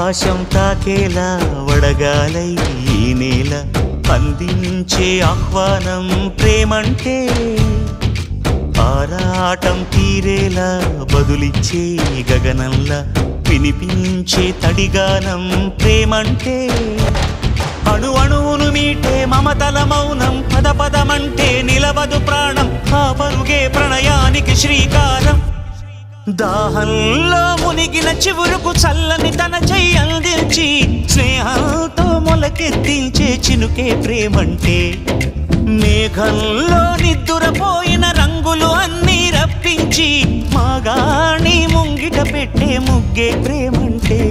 ఆకాశం తాకేలా వడగాలై ఈ నేల అందించే ఆహ్వానం ప్రేమంటే ఆరాటం తీరేలా బదులిచ్చే గగనంలా వినిపించే తడిగానం ప్రేమంటే అణు అణువును మీటే మమతల మౌనం పద పదమంటే నిలవదు ప్రాణం ఆ పరుగే ప్రణయానికి శ్రీకారం దాహంలో మునిగిన చివురుకు చల్లని తన చెయ్యి అందించి స్నేహంతో మొలకెత్తించే చినుకే ప్రేమంటే మేఘంలో నిద్దురపోయిన రంగులు అన్నీ రప్పించి మాగాణి ముంగిట పెట్టే ముగ్గే ప్రేమంటే